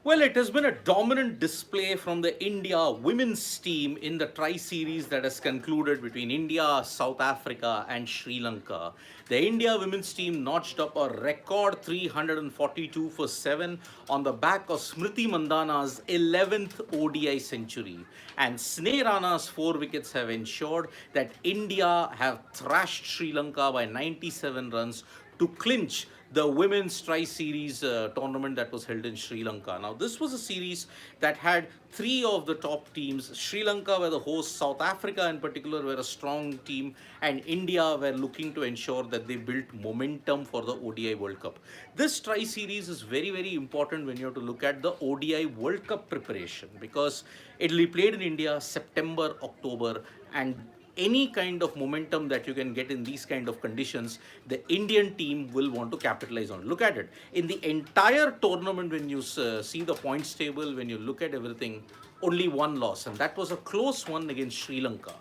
Well, it has been a dominant display from the India women's team in the tri-series that has concluded between India, South Africa and Sri Lanka. The India women's team notched up a record 342 for 7 on the back of Smriti Mandhana's 11th ODI century. And Sneh Rana's 4 wickets have ensured that India have thrashed Sri Lanka by 97 runs to clinch the women's tri-series tournament that was held in Sri Lanka. Now, this was a series that had three of the top teams. Sri Lanka were the hosts, South Africa in particular were a strong team, and India were looking to ensure that they built momentum for the ODI World Cup. This tri-series is very, very important when you have to look at the ODI World Cup preparation, because it will be played in India September, October, and any kind of momentum that you can get in these kind of conditions, the Indian team will want to capitalize on. Look at it. In the entire tournament, when you see the points table, when you look at everything, only one loss, and that was a close one against Sri Lanka.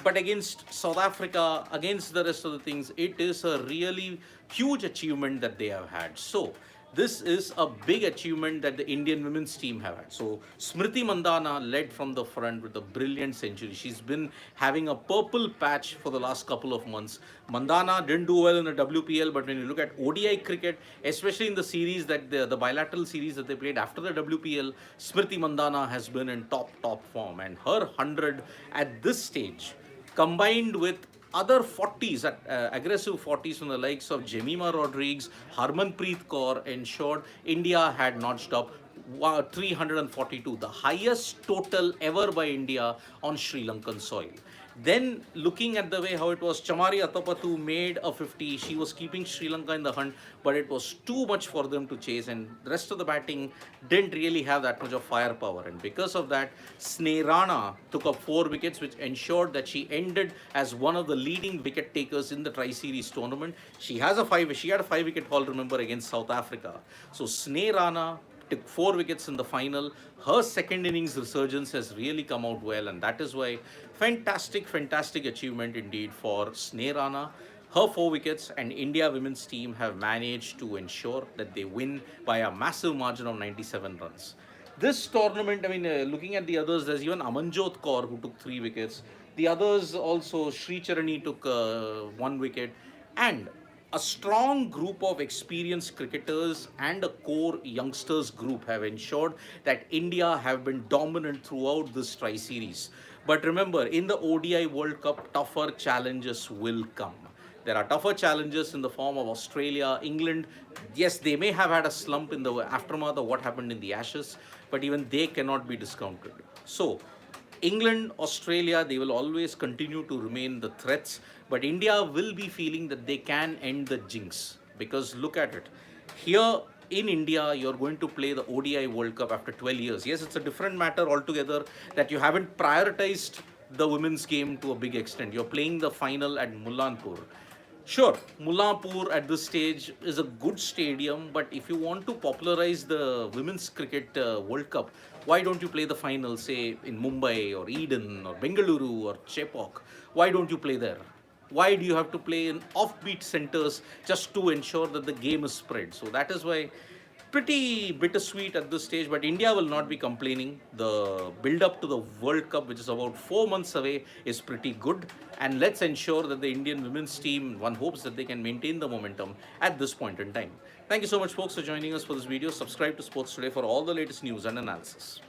But against South Africa, against the rest of the things, it is a really huge achievement that they have had. So, this is a big achievement that the Indian women's team have had. So Smriti Mandhana led from the front with a brilliant century. She's been having a purple patch for the last couple of months. Mandhana didn't do well in the WPL, but when you look at ODI cricket, especially in the series that the bilateral series that they played after the WPL, Smriti Mandhana has been in top form, and her 100 at this stage, combined with other 40s, aggressive 40s from the likes of Jemima Rodriguez, Harmanpreet Kaur, ensured India had notched up 342, the highest total ever by India on Sri Lankan soil. Then looking at the way how it was, Chamari Atapattu made a 50. She was keeping Sri Lanka in the hunt, but it was too much for them to chase, and the rest of the batting didn't really have that much of firepower. And because of that, Sneh Rana took up 4 wickets, which ensured that she ended as one of the leading wicket takers in the Tri-Series tournament. She had a 5-wicket haul, remember, against South Africa. So Sneh Rana took 4 wickets in the final. Her second innings resurgence has really come out well, and that is why fantastic achievement indeed for Sneh Rana. Her 4 wickets, and India women's team have managed to ensure that they win by a massive margin of 97 runs. This tournament, I mean, looking at the others, there's even Amanjot Kaur who took 3 wickets. The others also, Sri Charani took 1 wicket, and a strong group of experienced cricketers and a core youngsters group have ensured that India have been dominant throughout this tri-series. But remember, in the ODI World Cup, tougher challenges will come. There are tougher challenges in the form of Australia, England. Yes, they may have had a slump in the aftermath of what happened in the Ashes, but even they cannot be discounted. So, England, Australia, they will always continue to remain the threats, but India will be feeling that they can end the jinx. Because look at it. Here in India, you're going to play the ODI World Cup after 12 years. Yes, it's a different matter altogether that you haven't prioritized the women's game to a big extent. You're playing the final at Mullanpur. Sure, Mullapur at this stage is a good stadium, but if you want to popularize the women's cricket World Cup, why don't you play the final, say, in Mumbai or Eden or Bengaluru or Chepauk? Why don't you play there? Why do you have to play in offbeat centers just to ensure that the game is spread? So that is why pretty bittersweet at this stage, but India will not be complaining. The build up to the World Cup, which is about 4 months away, is pretty good. And let's ensure that the Indian women's team, one hopes that they can maintain the momentum at this point in time. Thank you so much, folks, for joining us for this video. Subscribe to Sports Today for all the latest news and analysis.